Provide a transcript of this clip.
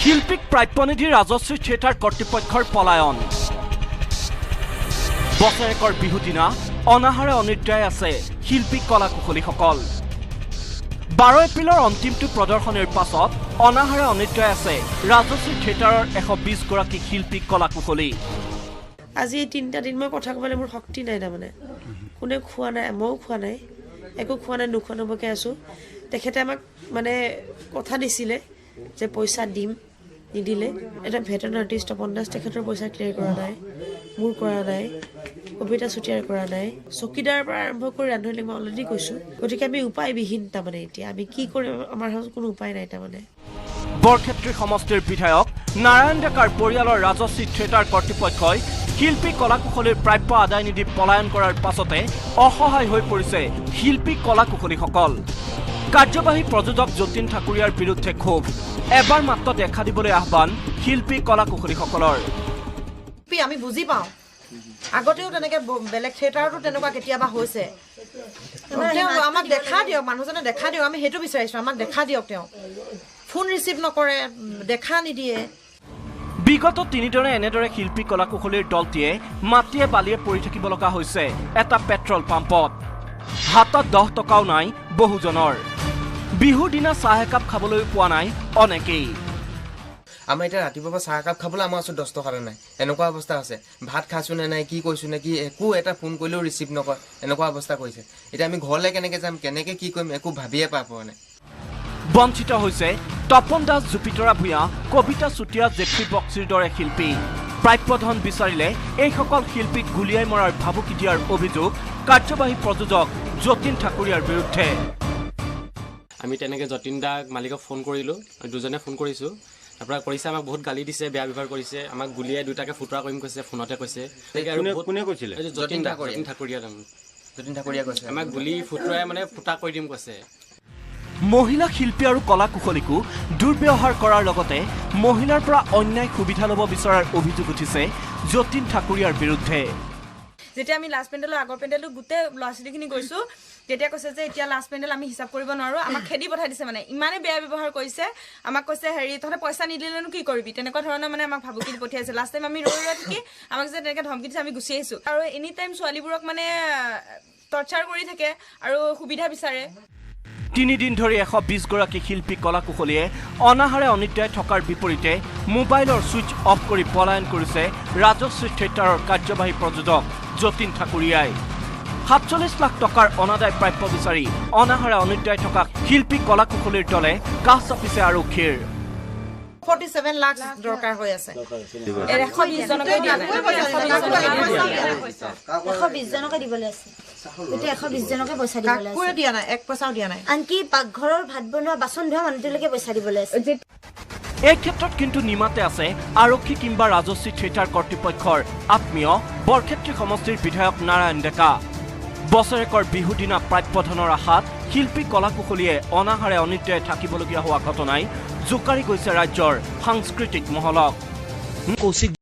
শিল্পীক প্ৰাপ্যনিধি ৰাজশ্ৰী থিয়েটাৰ কৰ্তৃপক্ষৰ পলায়ন বছৰেকৰ বিহু দিনা অনাহাৰে অনিদ্ৰাই আছে শিল্পী কলা কুশলীসকল 12 এপ্ৰিলৰ অন্তিমটো প্ৰদৰ্শনীৰ পাছত অনাহাৰে অনিদ্ৰাই আছে ৰাজশ্ৰী থিয়েটাৰৰ 120 গৰাকী শিল্পী কলা কুশলী আজি 3টা দিন মই কথা ক'বলৈ মোৰ শক্তি নাই না মানে কোনে খোৱা নাই মই খোৱা নাই একো খোৱা নাই নুখোৱা নবকে আছো তেখেতে আমাক মানে কথা দিছিলে যে পইচা দিম নিদিলে এটা ভেটেনাৰি আৰ্টিষ্ট পন্দাস তেখেতৰ পইচা ক্লিয়াৰ কৰা নাই মোৰ কৰা নাই কবিতা চুটিয়াৰ কৰা নাই চকিদাৰ পৰা আৰম্ভ কৰি ৰান্ধনি মই অলৰেডি কৈছো গতিকে আমি উপায়বিহীন তা মানে এতিয়া আমি কি কৰিম আমাৰ হাতত কোনো উপায় নাই তা মানে বৰক্ষেত্ৰী সমষ্টিৰ বিধায়ক নাৰায়ণ ডেকাৰ পৰিয়ালৰ ৰাজশ্ৰী থিয়েটাৰ কৰ্তৃপক্ষই শিল্পী কলা কুশলীৰ প্ৰাপ্য আদায় নিদি পলায়ন কৰাৰ পাছতে অসহায় হৈ পৰিছে শিল্পী কলা কুশলীসকল কাৰ্যবাহী প্ৰযোজক যতীন ঠাকুৰীয়াৰ বিৰুদ্ধে ক্ষোভ এবাৰ মাত্ৰ দেখা দিবলৈ আহ্বান শিল্পী কলা কুশলীসকলৰ আমি বুজি পাওঁ আগতেও তেনেকে বেলেগ থিয়েটাৰটো তেনেকুৱা কেতিয়াবা হৈছে আমাক দেখা দিয়ক মানুহজনে দেখা দিয়ক আমি হেতু বিচাৰিছো আমাক দেখা দিয়ক তেওঁ ফোন ৰিসিভ নকৰে দেখা নিদিয়ে বিগত তিনিদৰে এনেদৰে শিল্পী কলা কুশলীৰ দলটিয়ে মাটিয়ে বালিয়ে পৰি থাকিব লগা হৈছে এটা পেট্ৰল পাম্পত হাতত 10 টকাও নাই বহুজনৰ বিহুৰ দিনা চাহ একাপ খাবলৈ পোৱা নাই অনেকেই আমাৰ এটা ৰাতিপুৱা চাহ একাপ খাবলৈ আমাৰ ওচৰত 10 টকা নাই এনেকুৱা অৱস্থা আছে ভাত খাইছো নে নাই কি কৈছো নে কি একো এটা ফোন কৰিলেও ৰিসিভ নকৰে এনেকুৱা অৱস্থা কৰিছে এতিয়া আমি ঘৰলৈ কেনেকে যাম কেনেকে কি কৰিম একো ভাবিয়ে পাব নাই বঞ্চিত হৈছে তপন দাস জুপিতৰা ভূঞা কবিতা চুটিয়া জেফ্ৰী বক্সিৰ দৰে শিল্পী প্ৰাপ্যধন বিচাৰিলে এইসকল শিল্পীক গুলিয়াই মৰাৰ ভাবুকি দিয়াৰ অভিযোগ কাৰ্যবাহী প্ৰযোজক যতীন ঠাকুৰীয়াৰ বিৰুদ্ধে আমি তেনেকে যতীন দাক মালিকক ফোন কৰিলো দুজনে ফোন কৰিছো তাৰপৰা কৰিছে আমাক বহুত গালি দিছে বেয়া ব্যৱহাৰ কৰিছে আমাক গুলিয়াই দুটাকে ফুটুৱা কৰিম কৈছে ফোনতে কৈছে কোনে কৈছিলে যতীন ঠাকুৰীয়া কৈছে আমাক গুলি ফুটুৱাই মানে ফুটা কৰি দিম কৈছে মহিলা শিল্পী আৰু কলা কুশলীকো দুৰ্ব্যৱহাৰ কৰাৰ লগতে মহিলাৰ পৰা অন্যায় সুবিধা ল'ব বিচৰাৰ অভিযোগ উঠিছে যতীন ঠাকুৰীয়াৰ বিৰুদ্ধে যেতিয়া আমি লাষ্ট পেণ্ডেলৰ আগৰ পেণ্ডেলটো গোটেই ল'ৰা ছোৱালীখিনি গৈছো তেতিয়া কৈছে যে এতিয়া লাষ্ট পেণ্ডেল আমি হিচাপ কৰিব নোৱাৰো আমাক খেদি পঠাই দিছে মানে ইমানে বেয়া ব্যৱহাৰ কৰিছে আমাক কৈছে হেৰি তহঁতে পইচা নিদিলেনো কি কৰিবি তেনেকুৱা ধৰণৰ মানে আমাক ভাবুকি পঠিয়াইছে লাষ্ট টাইম আমি ৰৈ থাকি আমাক যে তেনেকৈ ধমকি দিছে আমি গুচি আহিছো আৰু এনি টাইম ছোৱালীবোৰক মানে টৰ্চাৰ কৰি থাকে আৰু সুবিধা বিচাৰে 3 দিন ধৰি 120 গৰাকী শিল্পী কলা কুশলীয়ে অনাহাৰে অনিদ্ৰাই থকাৰ বিপৰীতে মোবাইলৰ সুইচ অফ কৰি পলায়ন কৰিছে ৰাজশ্ৰী থিয়েটাৰৰ কাৰ্যবাহী প্ৰযোজক যতীন ঠাকুৰীয়াই 47 লাখ টকাৰ অনাদায় প্ৰাপ্য বিচাৰি অনাহাৰে অনিদ্ৰাই থকা শিল্পী কলা কুশলীৰ দলে কাষ চাপিছে আৰক্ষীৰ 47 লাখ দৰকাৰ হৈ আছে 120 জনকে দিয়া নাই 120 জনকে দিবলৈ আছে এতিয়া 120 জনকে পইচা দিবলৈ আছে কোনে দিয়া নাই এক পইচাও দিয়া নাই আনকি পাকঘৰৰ ভাত বনোৱা বাচন ধোৱা মানুহটোলৈকে পইচা দিবলৈ আছে এই ক্ষেত্ৰত কিন্তু নিমাতে আছে আৰক্ষী কিংবা ৰাজশ্ৰী থিয়েটাৰ কৰ্তৃপক্ষৰ আত্মীয় বৰক্ষেত্ৰী সমষ্টিৰ বিধায়ক নাৰায়ণ ডেকা বছৰেকৰ বিহু দিনা প্ৰাপ্যধনৰ আশাত শিল্পী কলা কুশলীয়ে অনাহাৰে অনিদ্ৰাই থাকিবলগীয়া হোৱা ঘটনাই জোকাৰি গৈছে ৰাজ্যৰ সাংস্কৃতিক মহলক